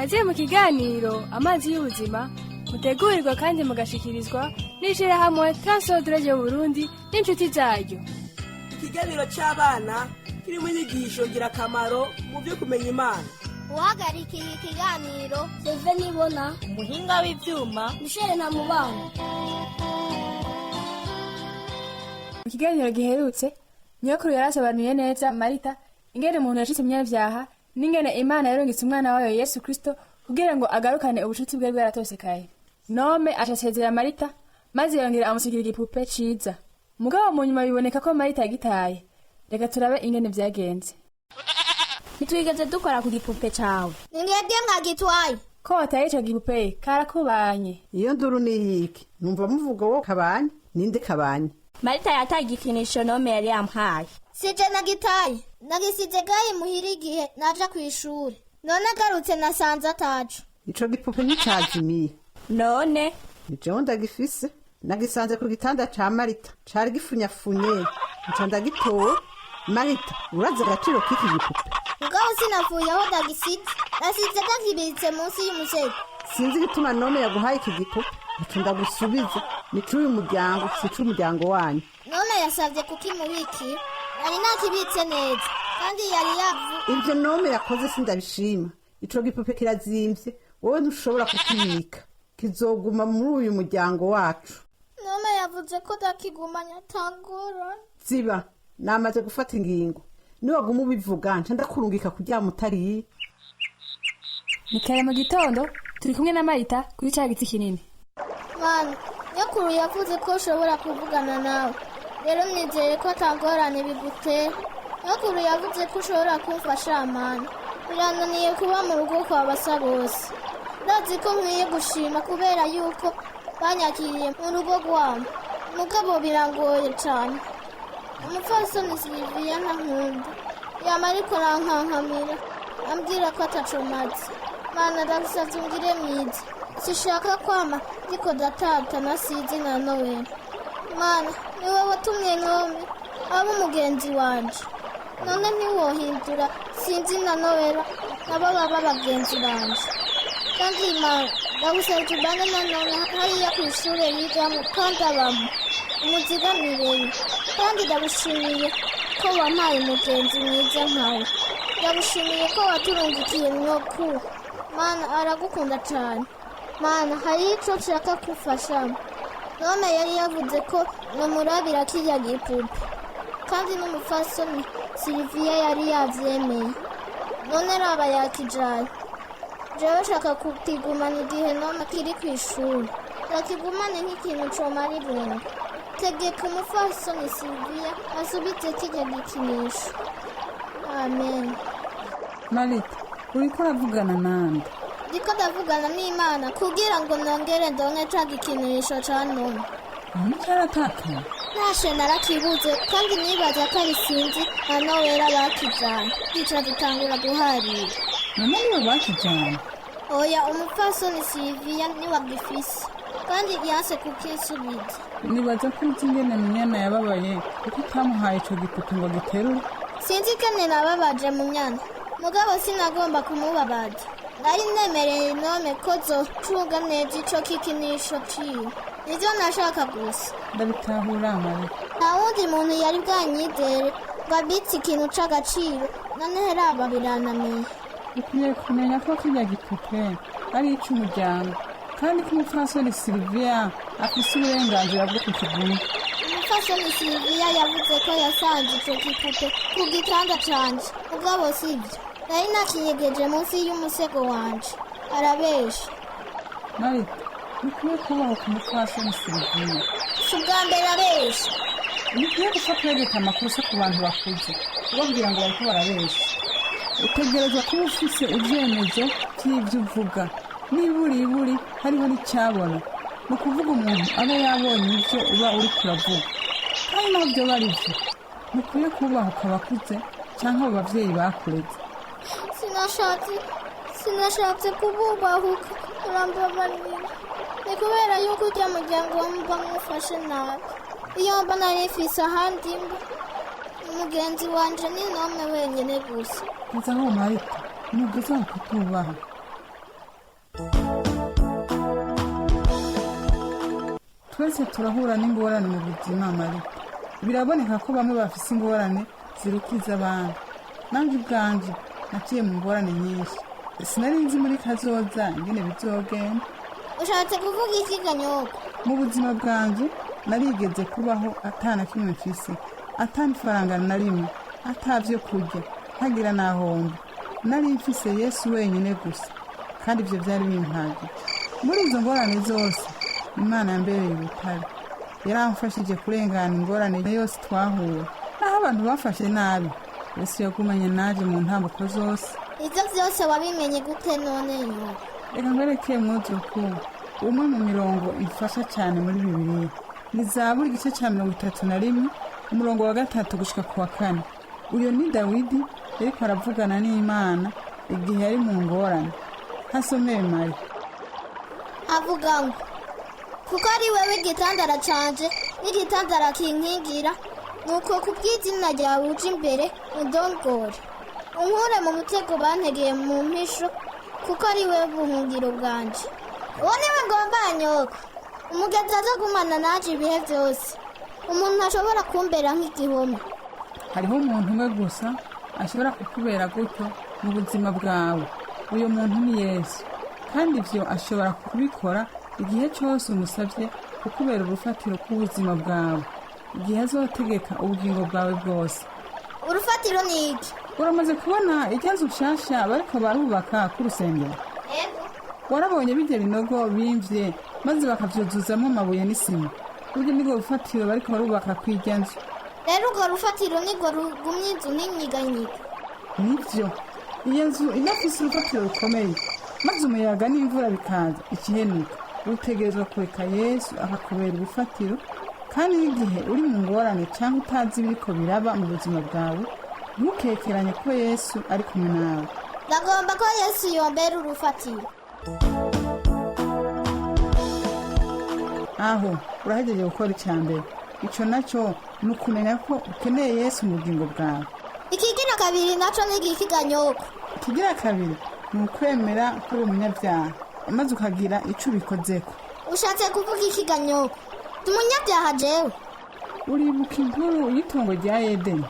kaze mu kiganiro amazi y'ubuzima mutegurirwa kandi mugashikirizwa n'ishirahamwe P010 Burundi n'inshuti zaryo. Ikiganiro c'abana kirimo inyigisho ngirakamaro mu byo kumenya Imana. Uhagarikiye ikiganiro Seve Nibona, umuhinga w'ivyuma Michelle na Mubano. Mu kiganiro giherutse nyokuru yarasobanuye neza Marita ingene umuntu yashitse imyavyaha n'ingene Imana yarungitse umwana wayo Yesu Kristo kugira ngo agarukane ubucuti bwe bwaratosekaye. Nome acasezera Marita maze yongera amusikira igipupe ciza. Mugabo mu nyuma biboneka ko Marita yagitaye. Reka turabe ingene vyagenze. Nitwigeze dukora ku gipupe cawe. Ningebye nkagitwaye. Ko wataye ico gipupe karakubanye. Iyo nduru niyiki numva muvuga wo kabanye ninde kabanye. Marita yataye igikinisho Nome yari yampaye. Sije nagitaye. Nagisize gaye muhira igihe naja kw'ishuri. None agarutse nasanze atacu. Ico gipupe nicazimiye. None Nijewe ndagifise nagisanze ku gitanda ca Marita cari gifunyafunye nca ndagitowe. Marita urazi agaciro k'iki gipupe? Mugabo sinavuye aho ndagisize. Nasize gakibitse munsi y'umusego. Sinzi gituma Nome yaguhaye iki gipupe nca ndagusubiza nicuye umuryango sicu umuryango wanyu. Nome yasavye kukimubiki nari nakibitse neza kandi yari yavu. Ivyo Nome yakoze sindabishima. Ico gipupe kirazimvye wowe ntushobora kukibika kizoguma muri uyu muryango wacu. Nome yavuze ko dakigumanya tangora. Ziba namaze gufata ingingo niwaguma ubivuga nca ndakurungika kuryama utariye. Nikare mu gitondo turi kumwe na Marita kuri ca giti kinini. Mana, nyokuru yavuze ko ushobora kuvugana nawe. Rero nizeye ko atangorane bigutera. Nyokuru yavuze ko ushobora kumfasha mana. Birananiye kuba mu rugo kwa basa bose. Ndazi ko nkwiye gushima kubera yuko banyakiriye mu rugo rwabo. Mugabo birangoye cane. Umupfasoni Sylvia ntankunda. Yama ariko arankankamira. Ambwira ko atacomaze. Mana ndagusavye ungire mwiza. Sishaka kwama ndiko datata nasize na Noel. Mana, niwe watumye Nome aba umugenzi wanje. None ntiwohindura sinzi na Noel nabo baba bagenzi banje. Kandi Mana, ndagusavye ubane na Nome hariya kw'ishure yigamo kandi abamo. Umuzigamire kandi ndagushimiye ko wampaye umugenzi mwiza nkawe. Ndagushimiye ko waturungikiye nyokuru. Mana aragukunda cane. Mana hari ico nshaka kufasha. Nome yari yavuze ko nomurabira kirya gipupe kandi n'umupfasoni Sylvia yari yavyemeye. None raba yakijaye. Jewe shaka kukigumana igihe Nome kiri kw'ishuri. Nakigumane nk'ikintu comara ibintu. Tegeka umupfasoni Sylvia asubize kirya gikinisho. Amen. Marita uriko uravugana nande? Ndiko ndavugana n'Imana kugira ngo nongere ndonke ca gikinisho ca Nome. Cyaratakaye. Nashe narakibuze kandi nibaza ko ari sinzi na Noela bakijana. Ica dutangura guharira. None niwe bakijana? Oya umupfasoni Sylvia niwagifise kandi yanse kukisubiza. Nibaza ko uzi ingene Munyana yababaye kuko utamuhaye ico gipupe ngo giterure. Sinzi kene nababaje Munyana. Mugabo sinagomba kumubabaza. Nari nemereye Nome ko zocunga neza ico kikinisho ciwe. Nivyo nashaka gusa. Ndabitahura Marita. Nta wundi muntu yari bwanyizere ngo abitse ikintu c'agaciro. None heraba birananiye. Ukwiye kumenya ko kirya gipupe ari ic'umuryango kandi ko umupfasoni Sylvia afise uburenganzira bwo kukiguma. Umupfasoni Sylvia yavuze ko yasanze ico gipupe ku gitanda canje. Mugabo sivyo. Nari nakinyegeje munsi y'umusego wanje. Arabesha. Marita ukwiye kubaho ku mupfasoni Sylvia. Si ubwa mbere abesha. Ukwiye gufata yegeka amakosa ku bantu bakuze ubabwira ngo bariko barabesha. Utegerezwa kuba ufise ivyemezo vy'ivyo uvuga. Niburi hariho n'icyabona. Mu kuvuga umuntu aba yabonye ivyo uba uriko uravuga. Kandi navyo bari vyo. Mukwiye kubahuka abakuze canke abo bavyeyi bakureze. Sinashatse kububahuka. Urambabarira. Ni kubera yuko urya muryango wamva mwufashe nabi. Iyo mba narifise ahandi mba. Umugenzi wanje ni Nome wenyene gusa. Nza aho Marita, nubwo kutubaha. twese turahura n'ingorane mu buzima mari biraboneka ko bamwe bafise ingorane zirukiza abandi nanjye ubwanje naciye mu ngorane nyinshi sinari nzi muri kazoza ingene bizogenda. ushatse kuvuga iki Ganyoko? Mu buzima bwanje narigeze kubaho atana kimwe mfise, atana ifaranga na rimwe, atavyo kurya, ntagira nahomba. Nari mfise Yesu wenyine gusa, kandi ivyo vyari bimpagije. Muri izo ngorane zose Imana yambereye ubutare, yaramfashije kurengana ingorane yose twahura. Naho abantu bafashe nabi, Yesu yagumanye naje mu ntambuko zose. Ivyo vyose wabimenye gute none Nyoko? Reka nkwereke muzuku umwe mu mirongo ifasha cyane muri Bibiliya ni Zaburi igice cya 31 umurongo wa 3 gushika ku wa 4. Uyo ni Dawidi yariko aravugana n'Imana igihe yari mu ngorane. Hasomeye Mari avuga ngo kuko ari wewe igitandara canje n'igitandara kinkingira, nuko kubw'izina ryawe uje imbere undongore, unkure mu mutego bantegeye mu mpisho, kuko ari wewe buhungiro bwanje. Uwo niwe ngomba Nyoko, umugezi azagumana naje ibihe byose, umuntu ashobora kumbera nk'igihome. hariho umuntu umwe gusa ashobora kukubera gutyo mu buzima bwawe. Uyo muntu ni Yesu, kandi ivyo ashobora kubikora igihe cyose umusavye kukubera urufatiro rw'ubuzima bwawe, igihe azotegeka ubugingo bwawe bwose. Urufatiro ni iki? Uramaze kubona ikibazo ushasha bariko barubaka k'urusengero? Yego. Warabonye bijya binogo bimvye maze bakavyuzuzamo amabuye n'isima? Uryo nirwo rufatiro bariko barubaka kw'irya nzu. Rero urwo rufatiro nirwo rugumye inzu n'inyiganyiga. Nivyo, iyo nzu inafise urufatiro rukomeye, maze umuyaga n'imvura bikaza ikihenuka. Utegerezwa kureka Yesu akakubera urufatiro, kandi n'igihe uri mu ngorane cyangwa utazi ibiriko biraba mu buzima bwawe, ntukekeranye ko Yesu ari kumwe nawe. Ndagomba ko Yesu yombera urufatiro. Aho urahejeje gukora icyambere. Ico naco ni ukumenya ko ukeneye Yesu mu bugingo bwawe. Ikigira kabiri naco ni iki Ganyoko? Ikigira kabiri ni ukwemera ko uri umunyabyaha, maze ukagira ico ubikozeko. Ushatse kuvuga iki Ganyoko? Umunyabyaha jewe? Uribuka inkuru y'itongo rya Edeni?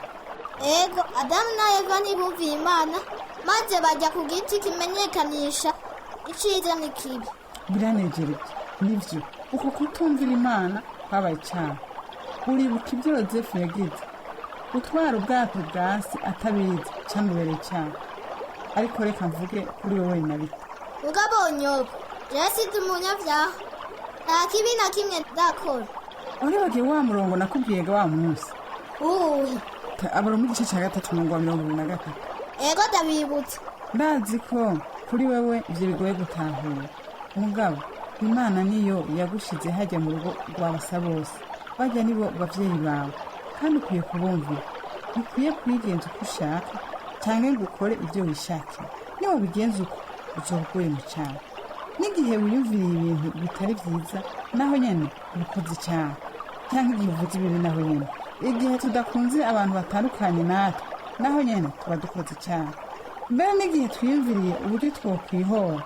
Ego, Adamu na Eva ntibumviye Imana, maze bajya ku giti kimenyekanisha iciza n'ikibi. Biranejereje, nivyo. Uko kutumvira Imana kwabaye icyaha. Uribuka ibyo Yozefu yagize, utwara ubwato bwasi atabizi cyamubereye icyaha. Ariko reka mvuge kuri wowe Marita. Ugabo Nyoko, jewe si umunyabyaha, nta kibi na kimwe ndakora. Uribagiye wa murongo nakubwiye wa munsi? Uhuhi. Abura mu gice cya 3:23. Ego ndabibutse. Ndazi ko kuri wewe ivyo bigoye gutahura. Mugabo Imana niyo yagushize hajya mu rugo rw'abasa bose. Bajya nibo bavyeyi bawe, kandi ukwiye kubumvira. Ukwiye kwigenza uko ushaka cyangwa ngo ukore ibyo wishakira. Niba bigenza uko uzoguye mu cyaha. N'igihe wiyumviriye ibintu bitari byiza, naho nyene ukoze icyaha. Cyangwa igihe uvuze ibintu naho nyene. Igihe tudakunze abantu batandukanye natwe, naho nyene tuba dukoze icyaha. Mbere n'igihe twiyumviriye uburyo twokwihora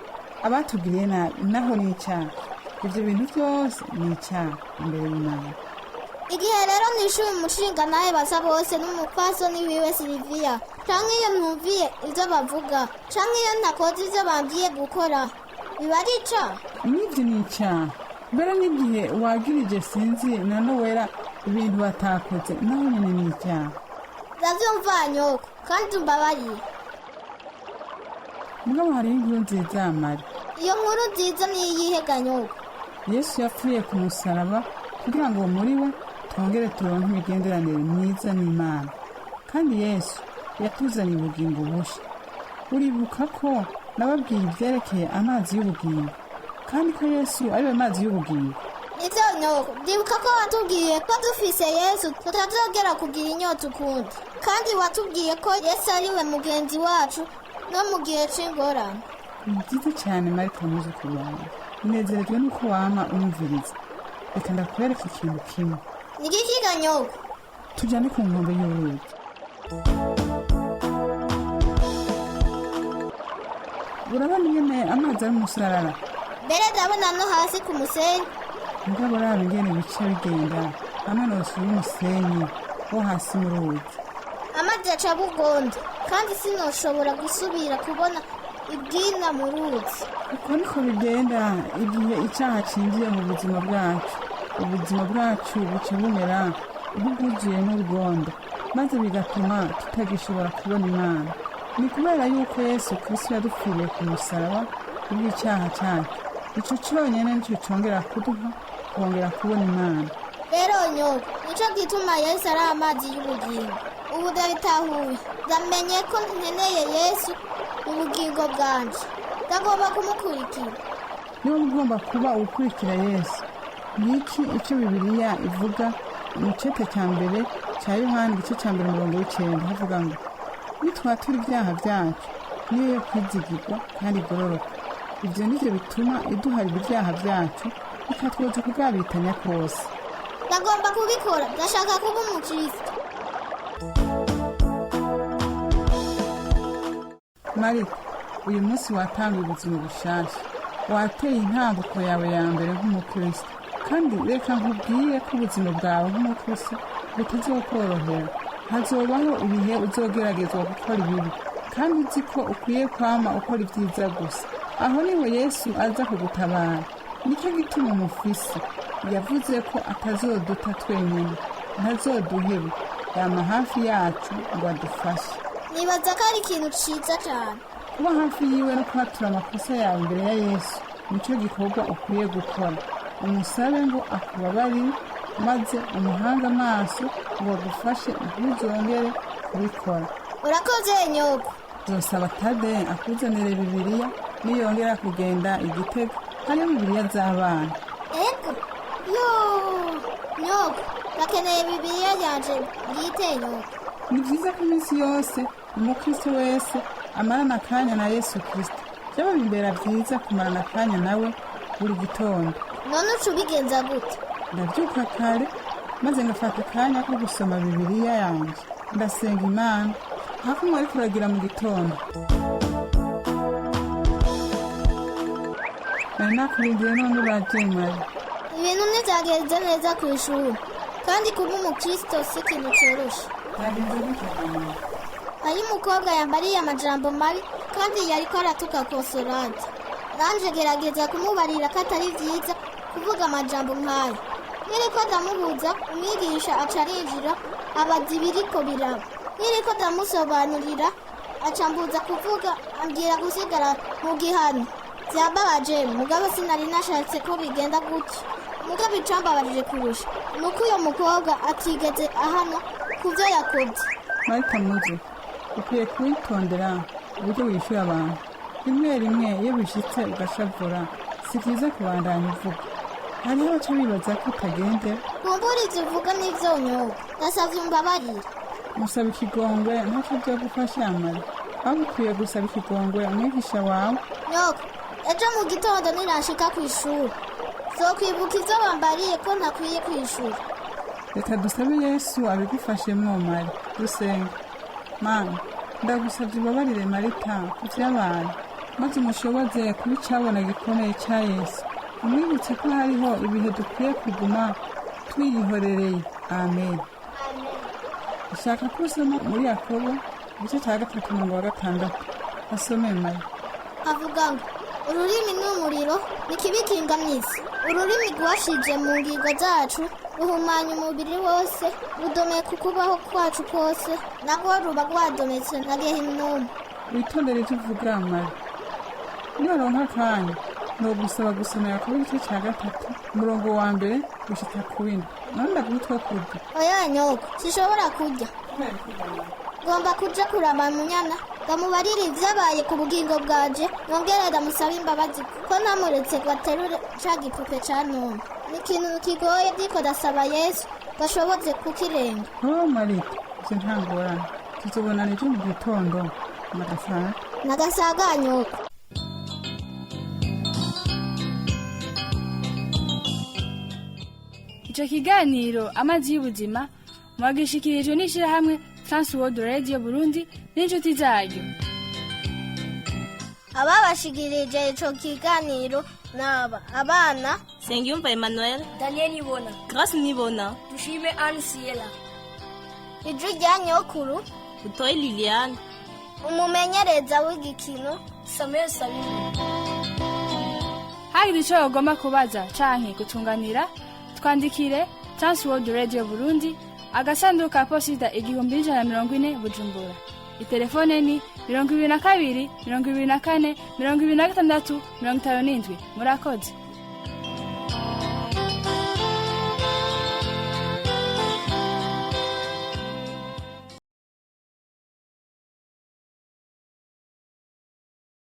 abatugiriye nabi, naho ni icyaha. Ibyo bintu byose ni icyaha imbere y'Imana. Igihe rero nishuye umushinga nawe basa bose n'umupfasoni wiwe Silvia, canke iyo ntumviye ivyo bavuga, canke iyo ntakoze ivyo bambwiye gukora, biba ari icaha? Nivyo ni icyaha. Mbere n'igihe wagirije sinzi na Nowera ibintu batakoze, naho nyene ni icyaha. Ndavyumva Nyoko, kandi umbabarire. Mugabo hari inkuru nziza Mari. Iyo nkuru nziza ni iyihe Ganyoko? Yesu yapfuye ku musaraba kugira ngo muri we twongere turonke imigenderanire myiza n'Imana. Kandi Yesu yatuzanye ubugingo busha. Uribuka ko nababwiye ibyerekeye amazi y'ubugingo, kandi ko Yesu ariwe mazi y'ubugingo? Nivyo Nyoko, ndibuka ko watubwiye ko dufise Yesu tutazogera kugira inyota ukundi, kandi watubwiye ko Yesu ariwe mugenzi wacu no mu gihe c'ingorane. Ni byiza cyane Marita muzi kubana. Nezerejwe nuko wama umviriza. Reka ndakwereka ikintu kimwe. Ni iki Ganyoko? Tujyane ku nkombe y'uruzi. urabona ingene amazi ari umusarara mbere ndabona no hasi ku musenyi. mugabo raba ingene bica bigenda hamwe n'ubusubi umusenyi wo hasi mu ruzi. Amazi aca bugondo kandi sinoshobora gusubira kubona ibwina mu ruzi. uko niko bigenda igihe icyaha cinjiye mu buzima bwacu. ubuzima bwacu buca bumera nk'ubwuzuye n'urwondo, maze bigatuma tutagishobora kubona Imana. ni kubera yuko Yesu Kristo yadupfiriye ku musaraba kubw'icyaha cyacu. ico cyonyine nicyo congera kuduha kongera kubona Imana. Rero nyogo nico gituma Yesu ari amazi y'ubugingo. Ubu ndabitahuye, ndamenye ko nkeneye Yesu ubugingo bwanje. Ndagomba kumukurikira. niba ugomba kuba ukurikira Yesu, ngiki icyo Bibiliya ivuga mu cete cya mbere cya Yohana igice cya mbere 9 havuga ngo nitwatura ibyaha byacu niyo yo kwizigirwa kandi igororoka. ibyo nivyo bituma iduharira ibyaha byacu ikatwoza kugabitanya kose. Ndagomba kubikora, ndashaka kuba umukristo. Mariko, uyu munsi watangiye ubuzima bushasha, wateye intambuko yawe ya mbere nk'umukristo, kandi reka nkubwire ko ubuzima bwawe nk'umukristo butazokorohera. hazobaho ibihe uzogeragezwa gukora ibibi, kandi uzi ko ukwiye kwama ukora ibyiza gusa. aho niho Yesu aza kugutabara. nicyo gituma umufisi yavuze ko atazoduta twenyine, ntazoduheba, yama hafi yacu ngo adufashe. Nibaza ko ari ikintu ciza cyane. kuba hafi yiwe no kwatura amakosa yawe imbere ya Yesu nicyo gikorwa ukwiye gukora. umusabe ngo akubabarire, maze umuhanga amaso ngo agufashe ntuzongere kubikora. Urakoze nyogo. Zosaba Tade akuzanire Bibiliya niyongera kugenda Igitega, hariyo Bibiliya z'abana. Ego yo nyogo, ndakeneye Bibiliya yanje bwite nyogo. ni byiza ko iminsi yose umukristo wese amarana akanya na Yesu Kristo. byaba bimbera byiza kumarana akanya nawe buri gitondo. None uca ubigenza gute? ndabyuka kare maze ngafata akanya ko gusoma Bibiliya yanjye, ndasenga Imana hafi mwari kuragira mu gitondo. nari nakurindiye none uraje Mari. Ibintu ntibyagenze neza ku ishuri, kandi kuba umukristo si ikintu cyoroshe. yagenze gute Mari? Hari umukobwa yambariye amajambo mabi kandi yariko aratuka konsolante. Nanje gerageza kumubarira ko atari vyiza kuvuga amajambo nk'ayo. Niriko ndamubuza, umwigisha aca arinjira abaza ibiriko biraba. Niriko ndamusobanurira aca ambuza kuvuga, ambwira gusigara mu gihano. Vyababaje, mugabo sinari nashatse ko bigenda gutyo. Mugabo icambabarije kurusha nuko uyo mukobwa atigeze ahana kuvyo yakoze. Marita muzo, ukwiye kwitondera uburyo wishyura abantu. rimwe rimwe iyo bishitse ugashavura, si byiza kubandanya uvuga. hariho abaca bibaza ko utagendera. Kumbura ivyo uvuga n'ivyo nyoga, ndasavye umbabarire. musaba ikigongwe ntacyo byo gufasha Mari. aho ukwiye gusaba ikigongwe umwigisha wawe. Nyoga, ejo mu gitondo nirashika kw'ishuri, zokwibuka ivyo bambariye ko ntakwiye kw'ishuri. reka dusabe Yesu abigufashemwo Mari. dusenga. Mana, ndagusabye ubabarire Marita ku vy'abantu, maze umushoboze kuba icabona gikomeye ca Yesu. umwibutse ko hariho ibihe dukwiye kuguma twiyihorereye. amen. ushaka ko usoma muri Yakobo igice cya 3:6. asome Mari. Avuga ngo ururimi ni umuriro, ni kibikinga mw'isi. Ururimi rwashije mu ngingo zacu, ruhumanya umubiri wose, rudomeka ukubaho kwacu kose, nako ruba rwadometse na gehinomu. witondere ivyo uvuga Mari. niwaronka akanya nogusaba gusoma Yakobo igice cya 3:1 gushika ku 4. none ndagutwa kurya. Oya nyogo, sishobora kurya. Ngomba kuja kuraba munyana, ndamubarira ivyabaye ku bugingo bwanje, nongere ndamusaba imbabazi ko namuretse ngo aterure ca gipupe ca none. Ni ikintu kigoye, ndiko ndasaba Yesu gashoboze kukirenga. Marita, ivyo nta ngorane. tuzobonana ejo mu gitondo Nagasaga. Nagasaga nyogo. Ico kiganiro amazi y'ubuzima mwagishikirijwe n'ishirahamwe World Radio Burundi n'inshuti zayo. ababashikirije ico kiganiro naba abana Sengiyumva Emmanuel, Daniel Nibona, Grace Nibona, Dushime Anne Siela, ijwi rya nyokuru Butoyi Liliane, umumenyereza w'igikino Samuel Sabine. hagira ico ugomba kubaza canke gutunganira twandikire Transworld Radio Burundi agasanduku ka posita 1140 Bujumbura. Itelefone ni 22 24 26 57. Murakoze.